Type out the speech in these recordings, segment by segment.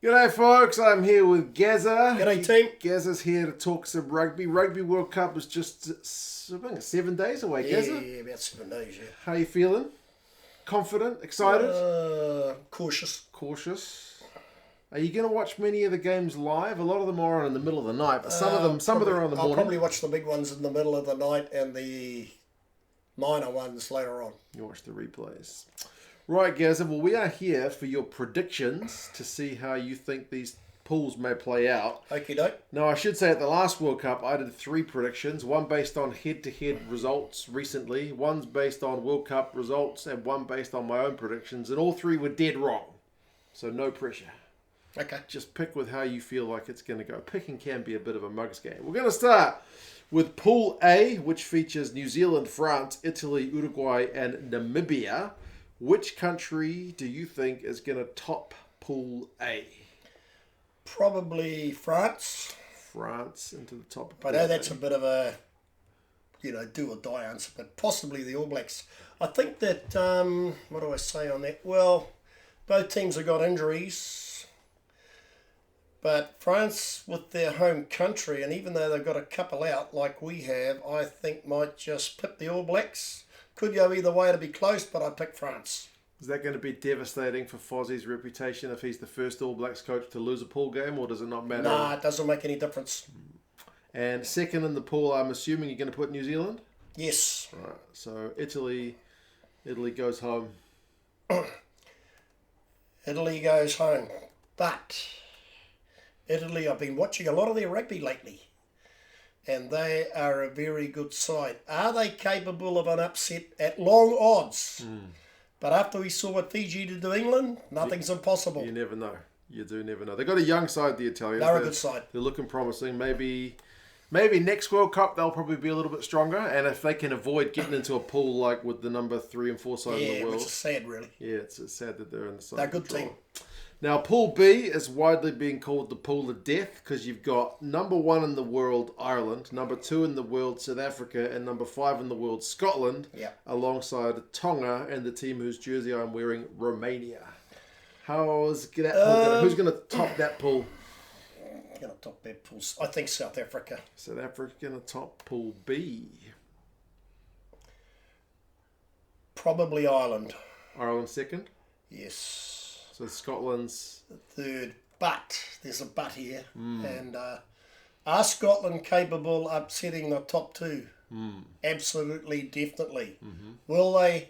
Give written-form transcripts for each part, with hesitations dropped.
G'day folks, I'm here with Gazza. G'day team. Gazza's here to talk some rugby. Rugby World Cup is just, I think, 7 days away, Gazza. Yeah, about 7 days, yeah. How you feeling? Confident? Excited? Cautious. Cautious? Are you going to watch many of the games live? A lot of them are on in the middle of the night, but some of them are on the morning. I'll probably watch the big ones in the middle of the night and the minor ones later on. You watch the replays. Right, Gazza, well, we are here for your predictions to see how you think these pools may play out. Okie doke. Now, I should say at the last World Cup, I did 3 predictions. One based on head-to-head results recently, one's based on World Cup results, and one based on my own predictions. And all 3 were dead wrong. So no pressure. Okay. Just pick with how you feel like it's going to go. Picking can be a bit of a mug's game. We're going to start with Pool A, which features New Zealand, France, Italy, Uruguay, and Namibia. Which country do you think is going to top Pool A? Probably France. France into the top. I know that's a bit of a, do or die answer, but possibly the All Blacks. I think that, what do I say on that? Well, both teams have got injuries, but France with their home country, and even though they've got a couple out like we have, I think might just pip the All Blacks. Could go either way to be close, but I pick France. Is that going to be devastating for Fozzie's reputation if he's the first All Blacks coach to lose a pool game, or does it not matter? Nah, it doesn't make any difference. And second in the pool, I'm assuming you're going to put New Zealand? Yes. Right, so Italy goes home. Italy goes home. But Italy, I've been watching a lot of their rugby lately. And they are a very good side. Are they capable of an upset at long odds? But after we saw what Fiji did to England, nothing's impossible. You never know. You do never know. They've got a young side, the Italians. They're a good side. They're looking promising. Maybe next World Cup they'll probably be a little bit stronger. And if they can avoid getting into a pool like with the number 3 and 4 side in the world. Which is sad, really. Yeah, it's sad that they're in the side. They're a good team. Now, Pool B is widely being called the Pool of Death because you've got number 1 in the world, Ireland, number 2 in the world, South Africa, and number 5 in the world, Scotland, alongside Tonga and the team whose jersey I'm wearing, Romania. Who's going to top that pool? Going to top that pool? I think South Africa. South Africa going to top Pool B. Probably Ireland. Ireland second? Yes. So Scotland's third, but there's a but here. And are Scotland capable of upsetting the top 2? Absolutely, definitely. Will they?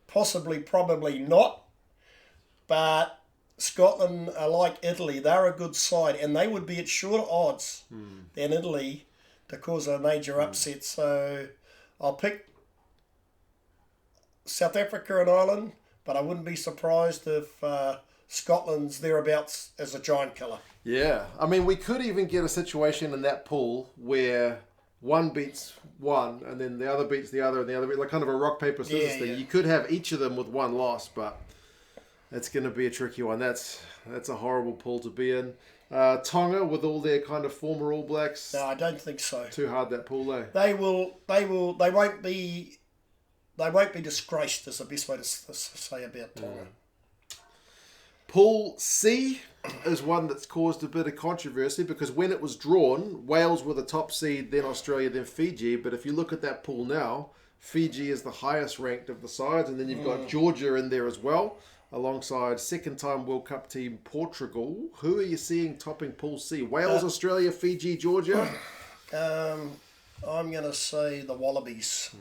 Possibly, probably not. But Scotland are like Italy. They're a good side, and they would be at shorter odds than Italy to cause a major upset. So I'll pick South Africa and Ireland. But I wouldn't be surprised if Scotland's thereabouts as a giant killer. Yeah. I mean, we could even get a situation in that pool where one beats one and then the other beats the other and the other beats, like kind of a rock, paper, scissors thing. Yeah. You could have each of them with one loss, but it's going to be a tricky one. That's a horrible pool to be in. Tonga with all their kind of former All Blacks. No, I don't think so. Too hard, that pool, eh? They won't be disgraced, is the best way to say about Tonga. Pool C is one that's caused a bit of controversy because when it was drawn, Wales were the top seed, then Australia, then Fiji. But if you look at that pool now, Fiji is the highest ranked of the sides. And then you've got Georgia in there as well, alongside second-time World Cup team Portugal. Who are you seeing topping Pool C? Wales, Australia, Fiji, Georgia? I'm going to say the Wallabies.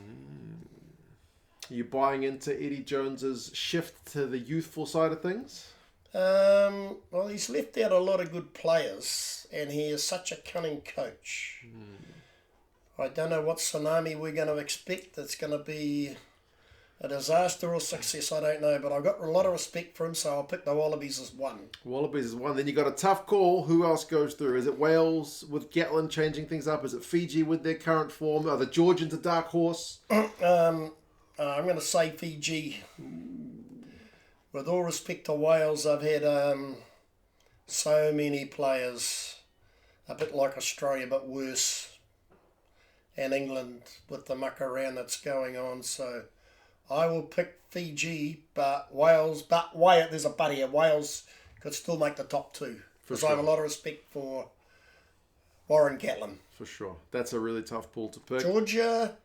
Are you buying into Eddie Jones's shift to the youthful side of things? Well, he's left out a lot of good players, and he is such a cunning coach. I don't know what tsunami we're going to expect. It's going to be a disaster or success, I don't know. But I've got a lot of respect for him, so I'll pick the Wallabies as 1. Wallabies is 1. Then you got a tough call. Who else goes through? Is it Wales with Gatlin changing things up? Is it Fiji with their current form? Are the Georgians a dark horse? I'm going to say Fiji. With all respect to Wales, I've had so many players, a bit like Australia, but worse. And England with the muck around that's going on. So I will pick Fiji, but Wales, there's a but here. Wales could still make the top 2. Because I have a lot of respect for Warren Gatland. For sure. That's a really tough pool to pick. Georgia,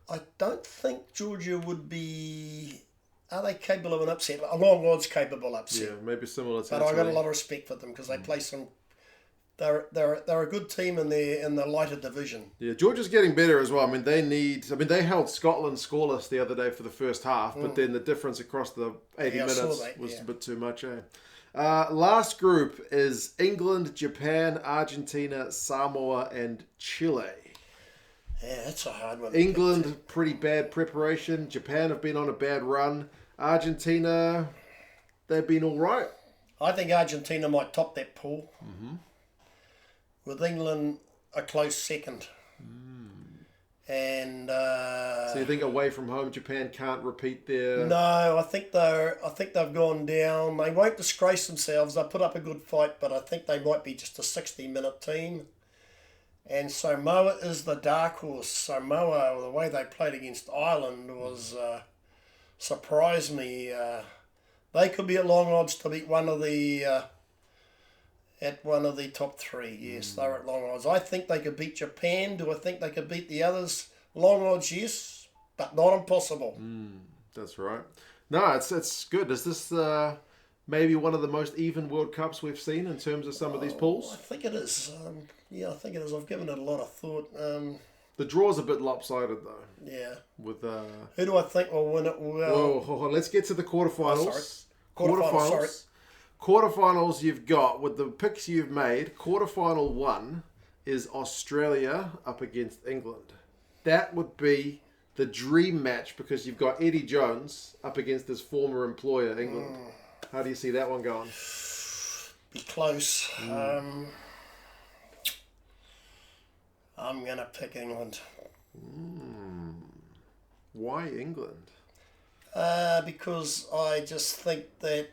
I don't think Georgia would be... Are they capable of an upset? A long odds capable upset. Yeah, maybe similar to But I got a lot of respect for them because they play some... They're a good team in the lighter division. Yeah, Georgia's getting better as well. I mean, they held Scotland scoreless the other day for the first half, but then the difference across the 80 minutes was a bit too much, eh? Last group is England, Japan, Argentina, Samoa, and Chile. Yeah, that's a hard one. England, pretty bad preparation. Japan have been on a bad run. Argentina, they've been all right. I think Argentina might top that pool. Mm-hmm. With England a close second. And so you think away from home, Japan can't repeat their... No, I think they've gone down. They won't disgrace themselves. They put up a good fight, but I think they might be just a 60-minute team. And Samoa is the dark horse. Samoa, the way they played against Ireland was surprised me. They could be at long odds to beat one of the top three. Yes, they're at long odds. I think they could beat Japan. Do I think they could beat the others? Long odds, yes, but not impossible. That's right. No, it's good. Is this maybe one of the most even World Cups we've seen in terms of some of these pools? I think it is. I think it is. I've given it a lot of thought. The draw's a bit lopsided, though. Yeah. With who do I think will win it? Well, let's get to the quarterfinals. Quarterfinals. Sorry. Quarterfinals you've got, with the picks you've made, quarterfinal 1 is Australia up against England. That would be the dream match because you've got Eddie Jones up against his former employer, England. How do you see that one going? Be close. I'm going to pick England. Why England? Because I just think that...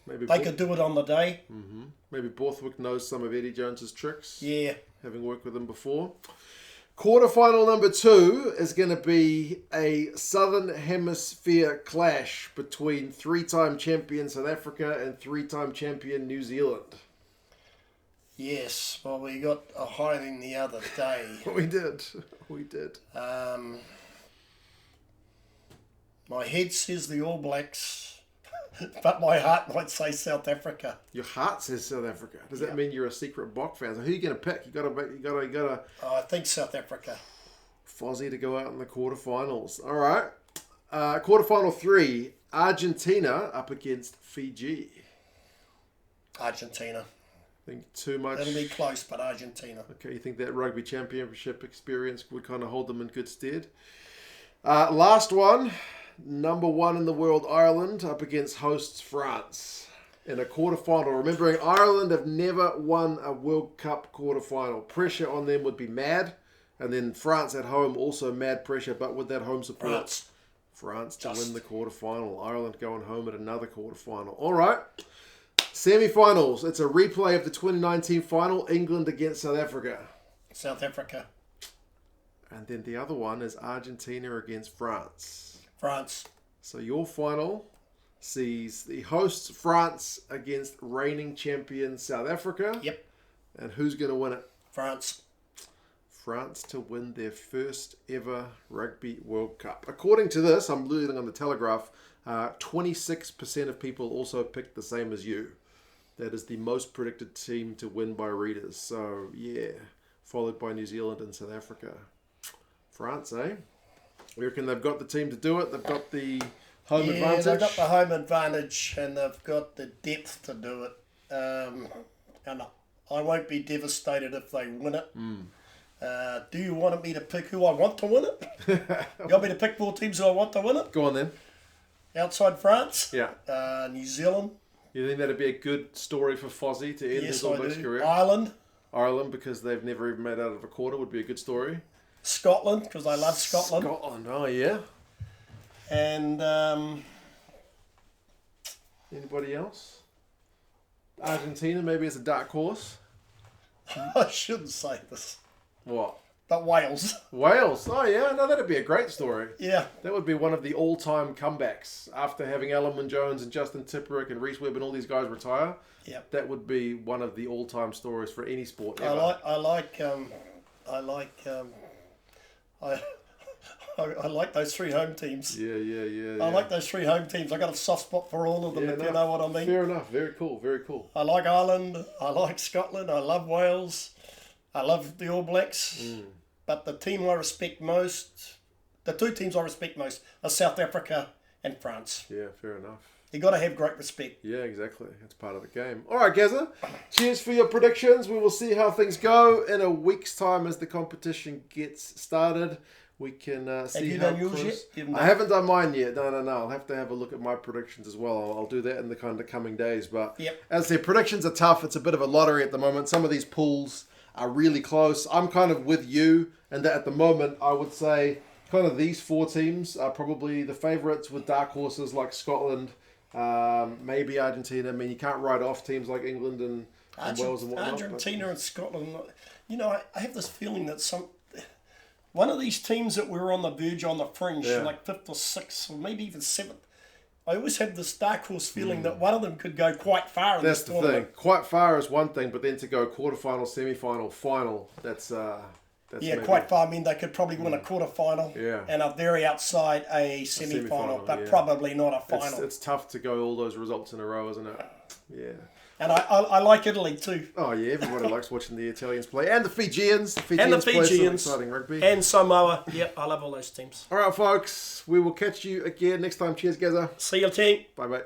Maybe they could do it on the day. Mm-hmm. Maybe Borthwick knows some of Eddie Jones's tricks. Yeah. Having worked with him before. Quarterfinal number 2 is going to be a Southern Hemisphere clash between 3-time champion South Africa and 3-time champion New Zealand. Yes. Well, we got a hiding the other day. We did. My head says the All Blacks. But my heart might say South Africa. Your heart says South Africa. Does that mean you're a secret Bok fan? So who are you going to pick? You got to. I think South Africa. Fozzie to go out in the quarterfinals. All right. Quarterfinal 3, Argentina up against Fiji. Argentina. Think too much. It'll be close, but Argentina. Okay, you think that rugby championship experience would kind of hold them in good stead? Last one. Number 1 in the world, Ireland, up against hosts France in a quarterfinal. Remembering Ireland have never won a World Cup quarterfinal. Pressure on them would be mad. And then France at home, also mad pressure, but with that home support. France to win the quarterfinal. Ireland going home at another quarterfinal. All right. Semi-finals. It's a replay of the 2019 final, England against South Africa. South Africa. And then the other one is Argentina against France. France. So your final sees the hosts France against reigning champion South Africa. Yep. And who's going to win it? France. France to win their first ever Rugby World Cup. According to this, I'm reading on the Telegraph, 26% of people also picked the same as you. That is the most predicted team to win by readers. So, yeah, followed by New Zealand and South Africa. France, eh? We reckon they've got the team to do it. They've got the home advantage. They've got the home advantage and they've got the depth to do it. And I won't be devastated if they win it. Do you want me to pick who I want to win it? You want me to pick 4 teams who I want to win it? Go on then. Outside France? Yeah. New Zealand? You think that'd be a good story for Fozzie to end his All Blacks career? Ireland, because they've never even made out of a quarter, would be a good story. Scotland, because I love Scotland. Scotland, oh yeah. And anybody else? Argentina, maybe as a dark horse. I shouldn't say this. What? but Wales. Wales. Oh, yeah. No, that'd be a great story. Yeah. That would be one of the all-time comebacks after having Alan Wynne-Jones and Justin Tipuric and Reece Webb and all these guys retire. Yep. That would be one of the all-time stories for any sport ever. I like those 3 home teams. Yeah. I like those 3 home teams. I got a soft spot for all of them, if you know what I mean. Fair enough. Very cool. Very cool. I like Ireland. I like Scotland. I love Wales. I love the All Blacks. But the team I respect most, the 2 teams I respect most are South Africa and France. Yeah, fair enough. You got to have great respect. Yeah, exactly. That's part of the game. All right, Gazza. Cheers for your predictions. We will see how things go in a week's time as the competition gets started. We can see how Have you done yours yet? I haven't done mine yet. No. I'll have to have a look at my predictions as well. I'll do that in the kind of coming days. But as I say, predictions are tough. It's a bit of a lottery at the moment. Some of these pools are really close. I'm kind of with you, and that at the moment I would say kind of these 4 teams are probably the favourites with dark horses like Scotland, maybe Argentina. I mean, you can't write off teams like England and Wales and whatnot. Argentina and Scotland. You know, I have this feeling that one of these teams that we're on the verge, on the fringe, like 5th or 6th, or maybe even 7th, I always have this dark horse feeling that one of them could go quite far in this tournament. That's the thing. Quite far is one thing, but then to go quarterfinal, semi-final, final, that's maybe... quite far. I mean, they could probably win a quarterfinal and are very outside a semi-final, but probably not a final. It's tough to go all those results in a row, isn't it? Yeah. And I like Italy too. Oh yeah, everybody likes watching the Italians play. And the Fijians. Play some exciting rugby. And Samoa. Yep, I love all those teams. All right, folks. We will catch you again next time. Cheers, Gazza. See you, team. Bye-bye.